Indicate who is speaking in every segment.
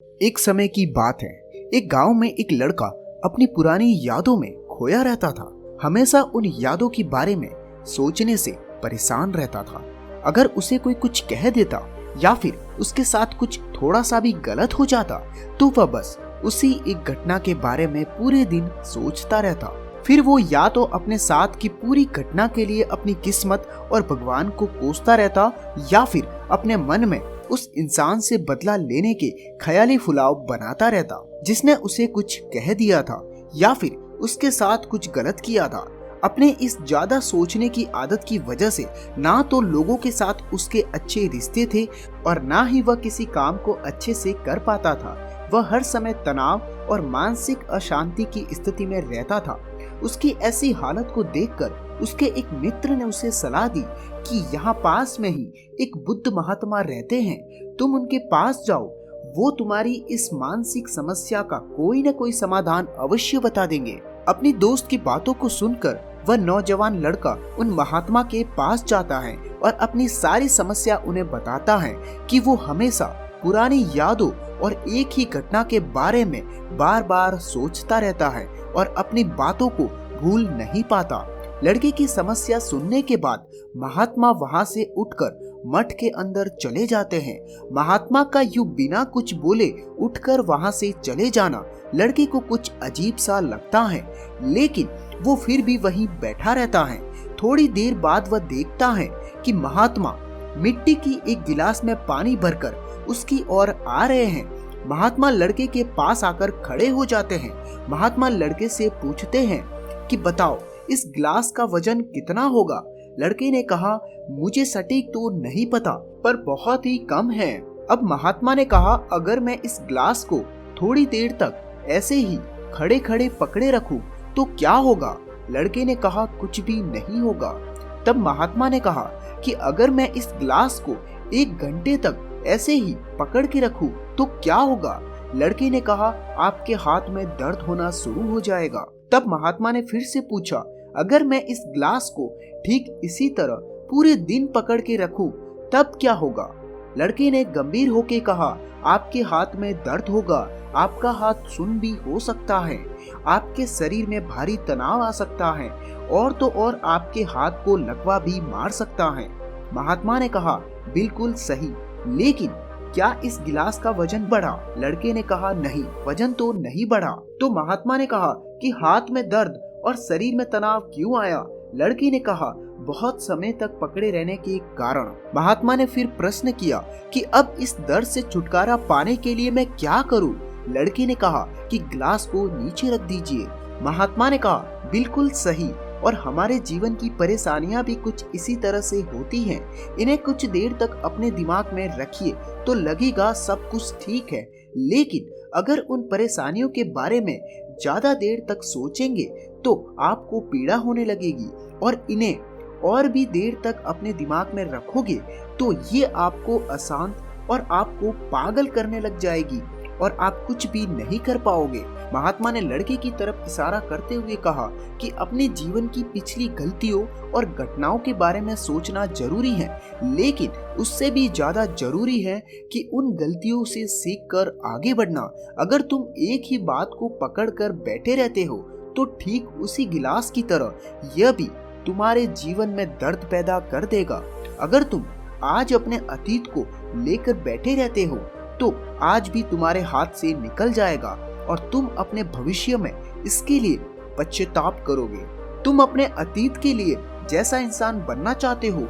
Speaker 1: एक समय की बात है। एक गांव में एक लड़का अपनी पुरानी यादों में खोया रहता था। हमेशा उन यादों के बारे में सोचने से परेशान रहता था। अगर उसे कोई कुछ कह देता या फिर उसके साथ कुछ थोड़ा सा भी गलत हो जाता तो वह बस उसी एक घटना के बारे में पूरे दिन सोचता रहता। फिर वो या तो अपने साथ की पूरी घटना के लिए अपनी किस्मत और भगवान को कोसता रहता या फिर अपने मन में उस इंसान से बदला लेने के ख्याली फुलाव बनाता रहता जिसने उसे कुछ कह दिया था या फिर उसके साथ कुछ गलत किया था। अपने इस ज्यादा सोचने की आदत की वजह से ना तो लोगों के साथ उसके अच्छे रिश्ते थे और ना ही वह किसी काम को अच्छे से कर पाता था। वह हर समय तनाव और मानसिक अशांति की स्थिति में रहता था। उसकी ऐसी हालत को देखकर उसके एक मित्र ने उसे सलाह दी कि यहाँ पास में ही एक बुद्ध महात्मा रहते हैं, तुम उनके पास जाओ, वो तुम्हारी इस मानसिक समस्या का कोई न कोई समाधान अवश्य बता देंगे। अपनी दोस्त की बातों को सुनकर वह नौजवान लड़का उन महात्मा के पास जाता है और अपनी सारी समस्या उन्हें बताता है कि वो हमेशा पुरानी यादों और एक ही घटना के बारे में बार बार सोचता रहता है और अपनी बातों को भूल नहीं पाता। लड़के की समस्या सुनने के बाद महात्मा वहां से उठकर मठ के अंदर चले जाते हैं। महात्मा का यूं बिना कुछ बोले उठकर वहां से चले जाना लड़के को कुछ अजीब सा लगता है, लेकिन वो फिर भी वहीं बैठा रहता है। थोड़ी देर बाद वह देखता है कि महात्मा मिट्टी की एक गिलास में पानी भरकर उसकी ओर आ रहे हैं। महात्मा लड़के के पास आकर खड़े हो जाते हैं। महात्मा लड़के से पूछते हैं कि बताओ इस गिलास का वजन कितना होगा। लड़के ने कहा, मुझे सटीक तो नहीं पता पर बहुत ही कम है। अब महात्मा ने कहा, अगर मैं इस गिलास को थोड़ी देर तक ऐसे ही खड़े खड़े पकड़े रखूं तो क्या होगा। लड़के ने कहा, कुछ भी नहीं होगा। तब महात्मा ने कहा कि अगर मैं इस गिलास को 1 घंटे तक ऐसे ही पकड़ के रखूं तो क्या होगा। लड़के ने कहा, आपके हाथ में दर्द होना शुरू हो जाएगा। तब महात्मा ने फिर से पूछा, अगर मैं इस ग्लास को ठीक इसी तरह पूरे दिन पकड़ के रखूं तब क्या होगा। लड़के ने गंभीर होकर कहा, आपके हाथ में दर्द होगा, आपका हाथ सुन्न भी हो सकता है, आपके शरीर में भारी तनाव आ सकता है और तो और आपके हाथ को लकवा भी मार सकता है। महात्मा ने कहा, बिल्कुल सही, लेकिन क्या इस गिलास का वजन बढ़ा। लड़के ने कहा, नहीं, वजन तो नहीं बढ़ा। तो महात्मा ने कहा कि हाथ में दर्द और शरीर में तनाव क्यों आया। लड़के ने कहा, बहुत समय तक पकड़े रहने के कारण। महात्मा ने फिर प्रश्न किया कि अब इस दर्द से छुटकारा पाने के लिए मैं क्या करूं। लड़के ने कहा कि गिलास को नीचे रख दीजिए। महात्मा ने कहा, बिल्कुल सही, और हमारे जीवन की परेशानियां भी कुछ इसी तरह से होती हैं। इन्हें कुछ देर तक अपने दिमाग में रखिए तो लगेगा सब कुछ ठीक है, लेकिन अगर उन परेशानियों के बारे में ज्यादा देर तक सोचेंगे तो आपको पीड़ा होने लगेगी और इन्हें और भी देर तक अपने दिमाग में रखोगे तो ये आपको अशांत और आपको पागल करने लग जाएगी और आप कुछ भी नहीं कर पाओगे। महात्मा ने लड़के की तरफ इशारा करते हुए कहा कि अपने जीवन की पिछली गलतियों और घटनाओं के बारे में सोचना जरूरी है, लेकिन उससे भी ज्यादा जरूरी है कि उन गलतियों से सीखकर आगे बढ़ना। अगर तुम एक ही बात को पकड़कर बैठे रहते हो तो ठीक उसी गिलास की तरह यह भी तुम्हारे जीवन में दर्द पैदा कर देगा। अगर तुम आज अपने अतीत को लेकर बैठे रहते हो तो आज भी तुम्हारे हाथ से निकल जाएगा और तुम अपने भविष्य में इसके लिए पश्चाताप करोगे। तुम अपने अतीत के लिए जैसा इंसान बनना चाहते हो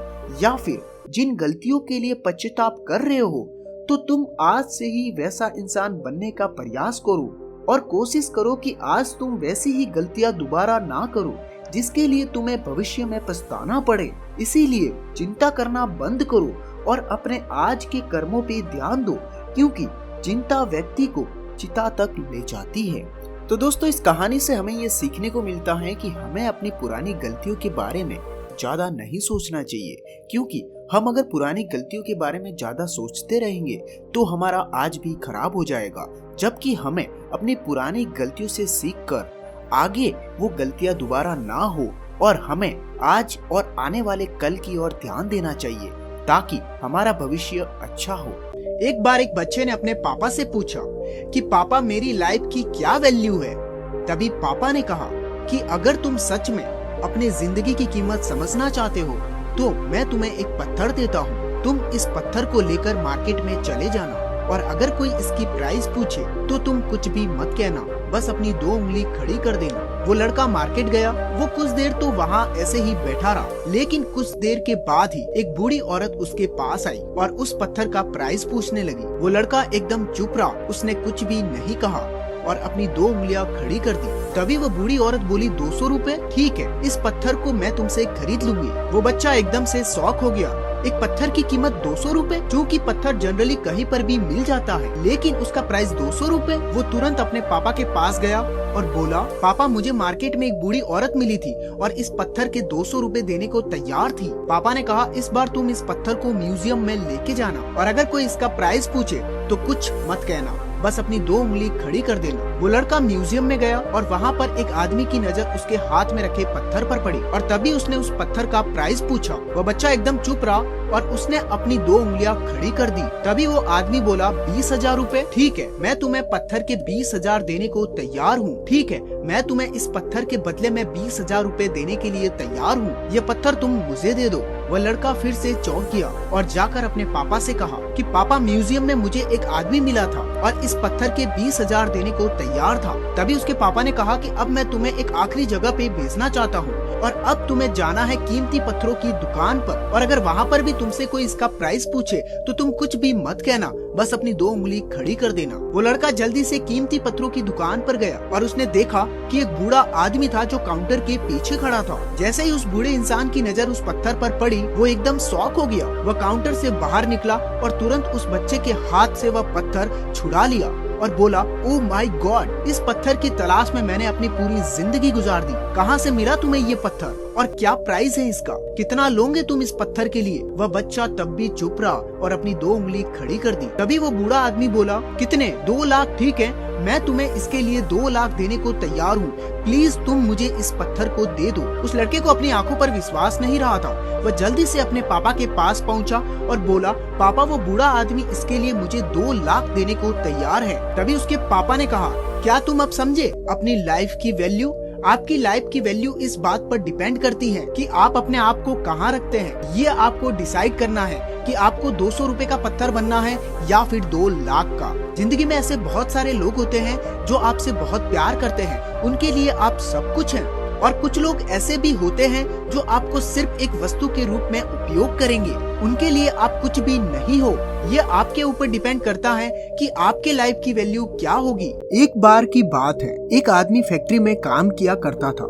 Speaker 1: या फिर जिन गलतियों के लिए पश्चाताप कर रहे हो तो तुम आज से ही वैसा इंसान बनने का प्रयास करो और कोशिश करो कि आज तुम वैसी ही गलतियां दोबारा ना करो जिसके लिए तुम्हें भविष्य में पछताना पड़े। इसीलिए चिंता करना बंद करो और अपने आज के कर्मों पे ध्यान दो, क्योंकि चिंता व्यक्ति को चिता तक ले जाती है। तो दोस्तों, इस कहानी से हमें ये सीखने को मिलता है कि हमें अपनी पुरानी गलतियों के बारे में ज्यादा नहीं सोचना चाहिए, क्योंकि हम अगर पुरानी गलतियों के बारे में ज्यादा सोचते रहेंगे तो हमारा आज भी खराब हो जाएगा। जबकि हमें अपनी पुरानी गलतियों से सीखकर आगे वो गलतियां दोबारा ना हो और हमें आज और आने वाले कल की ओर ध्यान देना चाहिए ताकि हमारा भविष्य अच्छा हो। एक बार एक बच्चे ने अपने पापा से पूछा कि पापा मेरी लाइफ की क्या वैल्यू है। तभी पापा ने कहा कि अगर तुम सच में अपने जिंदगी की कीमत समझना चाहते हो तो मैं तुम्हें एक पत्थर देता हूँ। तुम इस पत्थर को लेकर मार्केट में चले जाना और अगर कोई इसकी प्राइस पूछे तो तुम कुछ भी मत कहना, बस अपनी 2 उंगली खड़ी कर देना। वो लड़का मार्केट गया। वो कुछ देर तो वहाँ ऐसे ही बैठा रहा, लेकिन कुछ देर के बाद ही एक बूढ़ी औरत उसके पास आई और उस पत्थर का प्राइस पूछने लगी। वो लड़का एकदम चुप रहा, उसने कुछ भी नहीं कहा और अपनी 2 उंगलियां खड़ी कर दी। तभी वो बूढ़ी औरत बोली 200 रुपए, ठीक है, इस पत्थर को मैं तुमसे खरीद लूंगी। वो बच्चा एकदम से शॉक हो गया। एक पत्थर की कीमत 200 रुपए, जो कि पत्थर जनरली कहीं पर भी मिल जाता है, लेकिन उसका प्राइस 200 रुपए। वो तुरंत अपने पापा के पास गया और बोला, पापा मुझे मार्केट में एक बूढ़ी औरत मिली थी और इस पत्थर के 200 रुपए देने को तैयार थी। पापा ने कहा, इस बार तुम इस पत्थर को म्यूजियम में लेके जाना और अगर कोई इसका प्राइस पूछे तो कुछ मत कहना, बस अपनी 2 उंगली खड़ी कर देना। वो लड़का म्यूजियम में गया और वहाँ पर एक आदमी की नजर उसके हाथ में रखे पत्थर पर पड़ी और तभी उसने उस पत्थर का प्राइस पूछा। वो बच्चा एकदम चुप रहा और उसने अपनी 2 उंगलियां खड़ी कर दी। तभी वो आदमी बोला 20,000 रुपए, ठीक है, मैं तुम्हें पत्थर के 20,000 देने को तैयार हूँ। ठीक है, मैं तुम्हें इस पत्थर के बदले में 20,000 रुपए देने के लिए तैयार हूँ। ये पत्थर तुम मुझे दे दो। वह लड़का फिर से चौंक गया और जाकर अपने पापा से कहा कि पापा म्यूजियम में मुझे एक आदमी मिला था और इस पत्थर के 20,000 देने को तैयार था। तभी उसके पापा ने कहा कि अब मैं तुम्हें एक आखिरी जगह पे भेजना चाहता हूँ और अब तुम्हें जाना है कीमती पत्थरों की दुकान पर और अगर वहाँ पर भी तुमसे कोई इसका प्राइस पूछे तो तुम कुछ भी मत कहना, बस अपनी 2 उंगली खड़ी कर देना। वो लड़का जल्दी से कीमती पत्थरों की दुकान पर गया और उसने देखा कि एक बूढ़ा आदमी था जो काउंटर के पीछे खड़ा था। जैसे ही उस बूढ़े इंसान की नजर उस पत्थर पर पड़ी, वो एकदम शॉक हो गया। वह काउंटर से बाहर निकला और तुरंत उस बच्चे के हाथ से वह पत्थर छुड़ा लिया और बोला, ओह माय गॉड, इस पत्थर की तलाश में मैंने अपनी पूरी जिंदगी गुजार दी। कहाँ से मिला तुम्हें ये पत्थर और क्या प्राइस है इसका? कितना लोगे तुम इस पत्थर के लिए? वह बच्चा तब भी चुप रहा और अपनी 2 उंगली खड़ी कर दी। तभी वो बूढ़ा आदमी बोला, कितने? 2 लाख, ठीक है, मैं तुम्हें इसके लिए 2 लाख देने को तैयार हूँ। प्लीज तुम मुझे इस पत्थर को दे दो। उस लड़के को अपनी आंखों पर विश्वास नहीं रहा था। वह जल्दी से अपने पापा के पास पहुँचा और बोला, पापा वो बूढ़ा आदमी इसके लिए मुझे 2 लाख देने को तैयार है। तभी उसके पापा ने कहा, क्या तुम अब समझे अपनी लाइफ की वैल्यू? आपकी लाइफ की वैल्यू इस बात पर डिपेंड करती है कि आप अपने आप को कहाँ रखते हैं। ये आपको डिसाइड करना है कि आपको 200 रुपए का पत्थर बनना है या फिर 2 लाख का। जिंदगी में ऐसे बहुत सारे लोग होते हैं जो आपसे बहुत प्यार करते हैं, उनके लिए आप सब कुछ हैं। और कुछ लोग ऐसे भी होते हैं जो आपको सिर्फ एक वस्तु के रूप में उपयोग करेंगे, उनके लिए आप कुछ भी नहीं हो। ये आपके ऊपर डिपेंड करता है कि आपके लाइफ की वैल्यू क्या होगी। एक बार की बात है, एक आदमी फैक्ट्री में काम किया करता था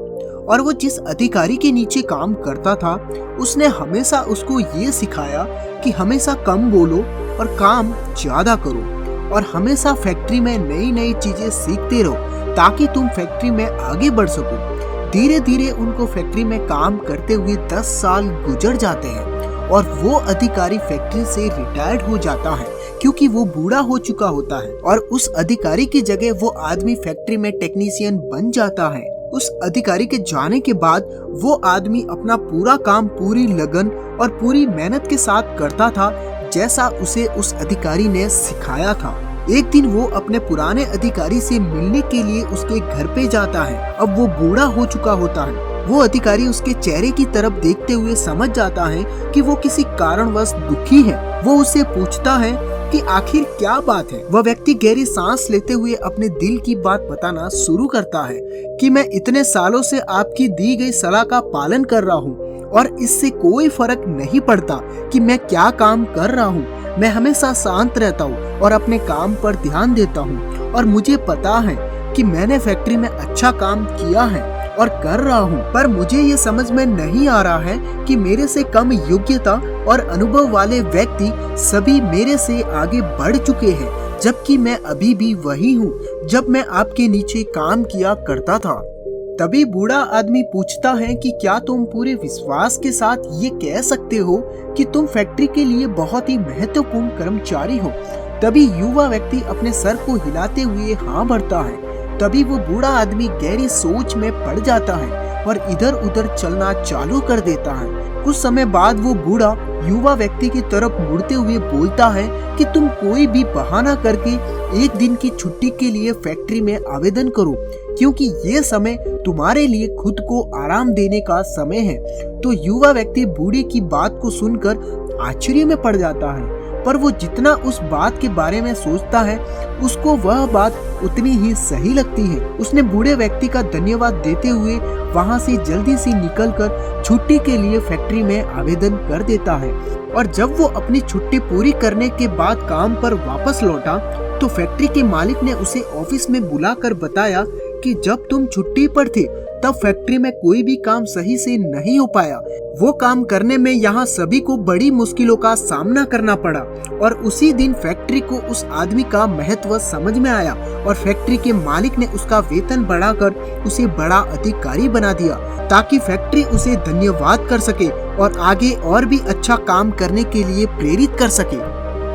Speaker 1: और वो जिस अधिकारी के नीचे काम करता था उसने हमेशा उसको ये सिखाया कि हमेशा कम बोलो और काम ज्यादा करो और हमेशा फैक्ट्री में नई नई चीजें सीखते रहो ताकि तुम फैक्ट्री में आगे बढ़ सको। धीरे धीरे उनको फैक्ट्री में काम करते हुए 10 साल गुजर जाते हैं और वो अधिकारी फैक्ट्री से रिटायर्ड हो जाता है क्योंकि वो बूढ़ा हो चुका होता है और उस अधिकारी की जगह वो आदमी फैक्ट्री में टेक्नीशियन बन जाता है। उस अधिकारी के जाने के बाद वो आदमी अपना पूरा काम पूरी लगन और पूरी मेहनत के साथ करता था जैसा उसे उस अधिकारी ने सिखाया था। एक दिन वो अपने पुराने अधिकारी से मिलने के लिए उसके घर पे जाता है। अब वो बूढ़ा हो चुका होता है। वो अधिकारी उसके चेहरे की तरफ देखते हुए समझ जाता है कि वो किसी कारणवश दुखी है। वो उससे पूछता है कि आखिर क्या बात है। वह व्यक्ति गहरी सांस लेते हुए अपने दिल की बात बताना शुरू करता है कि मैं इतने सालों से आपकी दी गई सलाह का पालन कर रहा हूँ और इससे कोई फर्क नहीं पड़ता कि मैं क्या काम कर रहा हूँ। मैं हमेशा शांत रहता हूँ और अपने काम पर ध्यान देता हूँ और मुझे पता है कि मैंने फैक्ट्री में अच्छा काम किया है और कर रहा हूँ, पर मुझे ये समझ में नहीं आ रहा है कि मेरे से कम योग्यता और अनुभव वाले व्यक्ति सभी मेरे से आगे बढ़ चुके हैं, जबकि मैं अभी भी वही हूँ जब मैं आपके नीचे काम किया करता था। तभी बूढ़ा आदमी पूछता है कि क्या तुम पूरे विश्वास के साथ ये कह सकते हो कि तुम फैक्ट्री के लिए बहुत ही महत्वपूर्ण कर्मचारी हो? तभी युवा व्यक्ति अपने सर को हिलाते हुए हाँ भरता है। तभी वो बूढ़ा आदमी गहरी सोच में पड़ जाता है और इधर उधर चलना चालू कर देता है। कुछ समय बाद वो बूढ़ा युवा व्यक्ति की तरफ मुड़ते हुए बोलता है कि तुम कोई भी बहाना करके एक दिन की छुट्टी के लिए फैक्ट्री में आवेदन करो, क्योंकि ये समय तुम्हारे लिए खुद को आराम देने का समय है। तो युवा व्यक्ति बूढ़े की बात को सुनकर आश्चर्य में पड़ जाता है, पर वो जितना उस बात के बारे में सोचता है उसको वह बात उतनी ही सही लगती है। उसने बूढ़े व्यक्ति का धन्यवाद देते हुए वहां से जल्दी से निकलकर छुट्टी के लिए फैक्ट्री में आवेदन कर देता है। और जब वो अपनी छुट्टी पूरी करने के बाद काम पर वापस लौटा तो फैक्ट्री के मालिक ने उसे ऑफिस में बुलाकर बताया कि जब तुम छुट्टी पर थे तब फैक्ट्री में कोई भी काम सही से नहीं हो पाया। वो काम करने में यहाँ सभी को बड़ी मुश्किलों का सामना करना पड़ा और उसी दिन फैक्ट्री को उस आदमी का महत्व समझ में आया और फैक्ट्री के मालिक ने उसका वेतन बढ़ाकर उसे बड़ा अधिकारी बना दिया ताकि फैक्ट्री उसे धन्यवाद कर सके और आगे और भी अच्छा काम करने के लिए प्रेरित कर सके।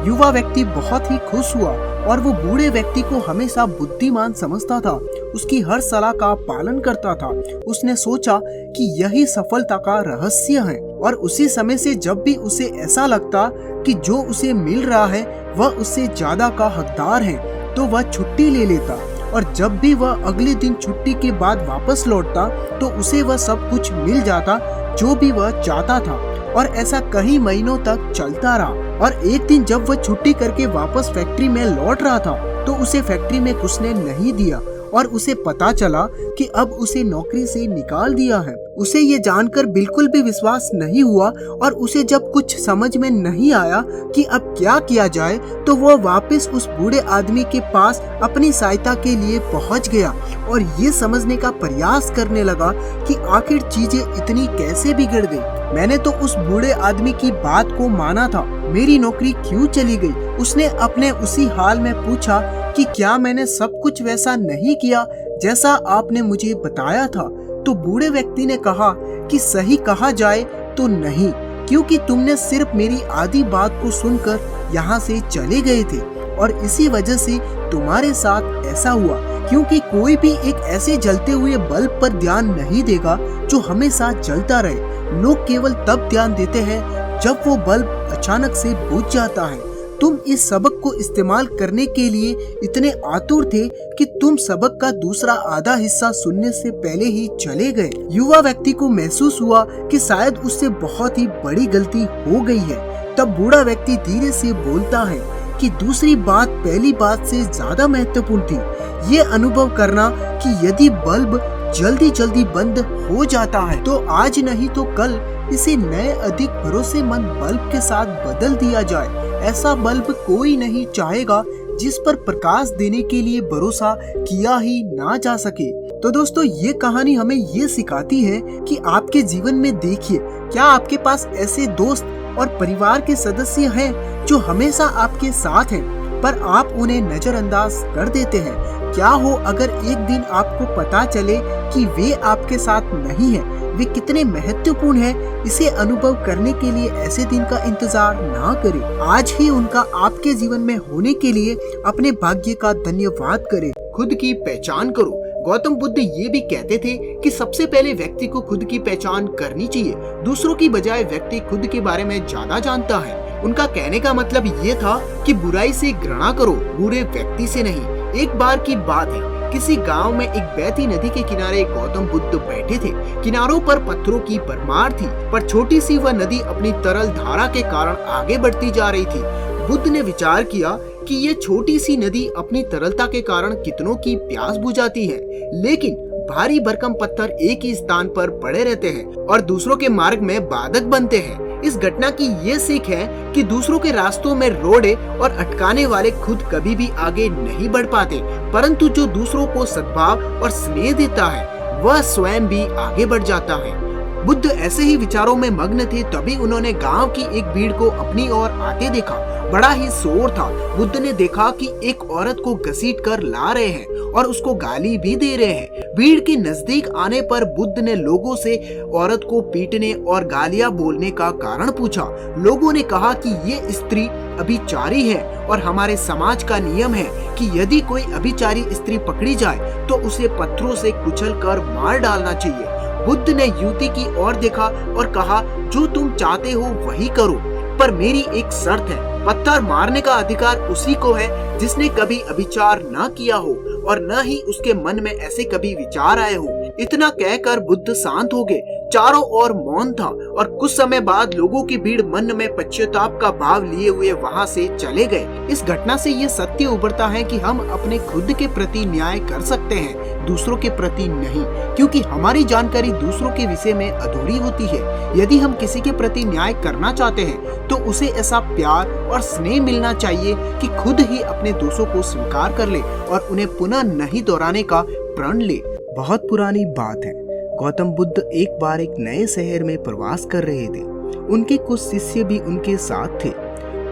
Speaker 1: युवा व्यक्ति बहुत ही खुश हुआ और वो बूढ़े व्यक्ति को हमेशा बुद्धिमान समझता था, उसकी हर सलाह का पालन करता था। उसने सोचा कि यही सफलता का रहस्य है और उसी समय से जब भी उसे ऐसा लगता कि जो उसे मिल रहा है वह उससे ज्यादा का हकदार है तो वह छुट्टी ले लेता और जब भी वह अगले दिन छुट्टी के बाद वापस लौटता तो उसे वह सब कुछ मिल जाता जो भी वह चाहता था। और ऐसा कई महीनों तक चलता रहा और एक दिन जब वह छुट्टी करके वापस फैक्ट्री में लौट रहा था तो उसे फैक्ट्री में कुछ ने नहीं दिया और उसे पता चला कि अब उसे नौकरी से निकाल दिया है। उसे ये जानकर बिल्कुल भी विश्वास नहीं हुआ और उसे जब कुछ समझ में नहीं आया कि अब क्या किया जाए तो वह वापस उस बूढ़े आदमी के पास अपनी सहायता के लिए पहुंच गया और ये समझने का प्रयास करने लगा कि आखिर चीजें इतनी कैसे बिगड़ गई। मैंने तो उस बूढ़े आदमी की बात को माना था, मेरी नौकरी क्यों चली गई? उसने अपने उसी हाल में पूछा कि क्या मैंने सब कुछ वैसा नहीं किया जैसा आपने मुझे बताया था? तो बूढ़े व्यक्ति ने कहा कि सही कहा जाए तो नहीं, क्योंकि तुमने सिर्फ मेरी आधी बात को सुनकर यहाँ से चले गए थे और इसी वजह से तुम्हारे साथ ऐसा हुआ। क्योंकि कोई भी एक ऐसे जलते हुए बल्ब पर ध्यान नहीं देगा जो हमेशा जलता रहे। लोग केवल तब ध्यान देते हैं जब वो बल्ब अचानक से बुझ जाता है। तुम इस सबक को इस्तेमाल करने के लिए इतने आतुर थे कि तुम सबक का दूसरा आधा हिस्सा सुनने से पहले ही चले गए। युवा व्यक्ति को महसूस हुआ कि शायद उससे बहुत ही बड़ी गलती हो गई है। तब बूढ़ा व्यक्ति धीरे से बोलता है कि दूसरी बात पहली बात से ज्यादा महत्वपूर्ण थी, ये अनुभव करना कि यदि बल्ब जल्दी जल्दी बंद हो जाता है तो आज नहीं तो कल इसे नए अधिक भरोसेमंद बल्ब के साथ बदल दिया जाए। ऐसा बल्ब कोई नहीं चाहेगा जिस पर प्रकाश देने के लिए भरोसा किया ही ना जा सके। तो दोस्तों, ये कहानी हमें ये सिखाती है कि आपके जीवन में देखिए, क्या आपके पास ऐसे दोस्त और परिवार के सदस्य हैं जो हमेशा आपके साथ हैं पर आप उन्हें नजरअंदाज कर देते हैं? क्या हो अगर एक दिन आपको पता चले कि वे आपके साथ नहीं है, वे कितने महत्वपूर्ण हैं? इसे अनुभव करने के लिए ऐसे दिन का इंतजार ना करें, आज ही उनका आपके जीवन में होने के लिए अपने भाग्य का धन्यवाद करें। खुद की पहचान करो। गौतम बुद्ध ये भी कहते थे कि सबसे पहले व्यक्ति को खुद की पहचान करनी चाहिए। दूसरों की बजाय व्यक्ति खुद के बारे में ज्यादा जानता है। उनका कहने का मतलब ये था कि बुराई से घृणा करो, बुरे व्यक्ति से नहीं। एक बार की बात है, किसी गांव में एक बहती नदी के किनारे गौतम बुद्ध बैठे थे। किनारों पर पत्थरों की भरमार थी, पर छोटी सी वह नदी अपनी तरल धारा के कारण आगे बढ़ती जा रही थी। बुद्ध ने विचार किया कि ये छोटी सी नदी अपनी तरलता के कारण कितनों की प्यास बुझाती है, लेकिन भारी भरकम पत्थर एक ही स्थान पर पड़े रहते हैं और दूसरों के मार्ग में बाधक बनते हैं। इस घटना की ये सीख है कि दूसरों के रास्तों में रोड़े और अटकाने वाले खुद कभी भी आगे नहीं बढ़ पाते, परंतु जो दूसरों को सद्भाव और स्नेह देता है वह स्वयं भी आगे बढ़ जाता है। बुद्ध ऐसे ही विचारों में मग्न थे, तभी उन्होंने गांव की एक भीड़ को अपनी ओर आते देखा। बड़ा ही शोर था। बुद्ध ने देखा कि एक औरत को घसीट कर ला रहे हैं और उसको गाली भी दे रहे हैं। भीड़ के नजदीक आने पर बुद्ध ने लोगों से औरत को पीटने और गालियां बोलने का कारण पूछा। लोगों ने कहा कि ये स्त्री अभिचारी है और हमारे समाज का नियम है कि यदि कोई अभिचारी स्त्री पकड़ी जाए तो उसे पत्थरों से कुचल कर मार डालना चाहिए। बुद्ध ने युवती की ओर देखा और कहा, जो तुम चाहते हो वही करो, पर मेरी एक शर्त है। पत्थर मारने का अधिकार उसी को है जिसने कभी अभिचार न किया हो और न ही उसके मन में ऐसे कभी विचार आए हो। इतना कहकर बुद्ध शांत हो गए। चारों ओर मौन था और कुछ समय बाद लोगों की भीड़ मन में पश्चाताप का भाव लिए हुए वहां से चले गए। इस घटना से ये सत्य उभरता है कि हम अपने खुद के प्रति न्याय कर सकते हैं, दूसरों के प्रति नहीं, क्योंकि हमारी जानकारी दूसरों के विषय में अधूरी होती है। यदि हम किसी के प्रति न्याय करना चाहते हैं तो उसे ऐसा प्यार और स्नेह मिलना चाहिए कि खुद ही अपने दोषों को स्वीकार कर ले और उन्हें पुनः नहीं दोहराने का प्रण ले। बहुत पुरानी बात है, गौतम बुद्ध एक बार एक नए शहर में प्रवास कर रहे थे। उनके कुछ शिष्य भी उनके साथ थे।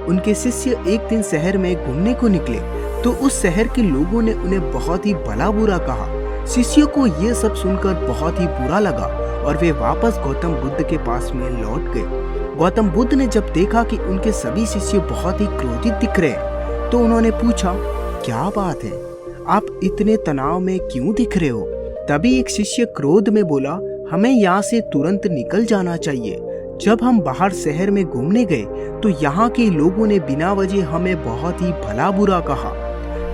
Speaker 1: उनके शिष्य एक दिन शहर में घूमने को निकले तो उस शहर के लोगों ने उन्हें बहुत ही भला बुरा कहा। शिष्यों को ये सब सुनकर बहुत ही बुरा लगा और वे वापस गौतम बुद्ध के पास में लौट गए। गौतम बुद्ध ने जब देखा कि उनके सभी शिष्य बहुत ही क्रोधित दिख रहे हैं तो उन्होंने पूछा, क्या बात है, आप इतने तनाव में क्यों दिख रहे हो? तभी एक शिष्य क्रोध में बोला, हमें यहाँ से तुरंत निकल जाना चाहिए। जब हम बाहर शहर में घूमने गए तो यहाँ के लोगों ने बिना वजह हमें बहुत ही भला बुरा कहा।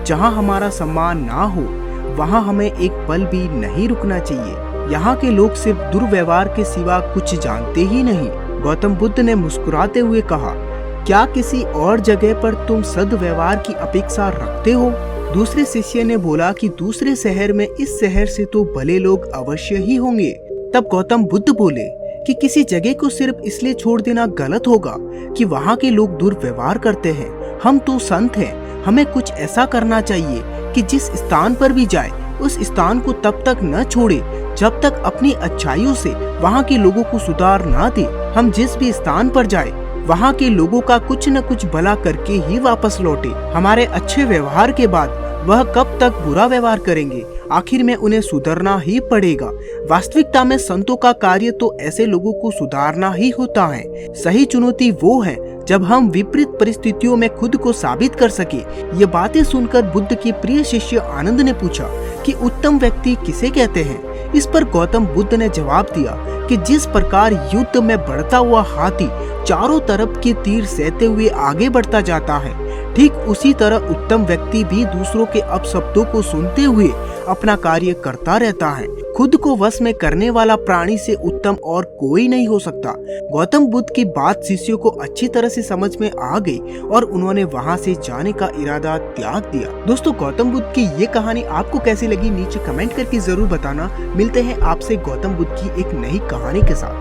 Speaker 1: जहाँ हमारा सम्मान ना हो वहाँ हमें एक पल भी नहीं रुकना चाहिए। यहाँ के लोग सिर्फ दुर्व्यवहार के सिवा कुछ जानते ही नहीं। गौतम बुद्ध ने मुस्कुराते हुए कहा, क्या किसी और जगह पर तुम सद्व्यवहार की अपेक्षा रखते हो? दूसरे शिष्य ने बोला कि दूसरे शहर में इस शहर से तो भले लोग अवश्य ही होंगे। तब गौतम बुद्ध बोले कि किसी जगह को सिर्फ इसलिए छोड़ देना गलत होगा कि वहाँ के लोग दुर्व्यवहार करते हैं। हम तो संत हैं, हमें कुछ ऐसा करना चाहिए कि जिस स्थान पर भी जाए उस स्थान को तब तक न छोड़े जब तक अपनी अच्छाइयों से वहाँ के लोगों को सुधार ना दे। हम जिस भी स्थान पर जाए वहाँ के लोगों का कुछ न कुछ भला करके ही वापस लौटे। हमारे अच्छे व्यवहार के बाद वह कब तक बुरा व्यवहार करेंगे? आखिर में उन्हें सुधरना ही पड़ेगा। वास्तविकता में संतों का कार्य तो ऐसे लोगों को सुधारना ही होता है। सही चुनौती वो है जब हम विपरीत परिस्थितियों में खुद को साबित कर सके। ये बातें सुनकर बुद्ध के प्रिय शिष्य आनंद ने पूछा कि उत्तम व्यक्ति किसे कहते हैं? इस पर गौतम बुद्ध ने जवाब दिया कि जिस प्रकार युद्ध में बढ़ता हुआ हाथी चारों तरफ के तीर सहते हुए आगे बढ़ता जाता है, ठीक उसी तरह उत्तम व्यक्ति भी दूसरों के अपशब्दों को सुनते हुए अपना कार्य करता रहता है। खुद को वश में करने वाला प्राणी से उत्तम और कोई नहीं हो सकता। गौतम बुद्ध की बात शिष्यों को अच्छी तरह से समझ में आ गई और उन्होंने वहां से जाने का इरादा त्याग दिया। दोस्तों, गौतम बुद्ध की ये कहानी आपको कैसी लगी नीचे कमेंट करके जरूर बताना। मिलते हैं आपसे गौतम बुद्ध की एक नई कहानी के साथ।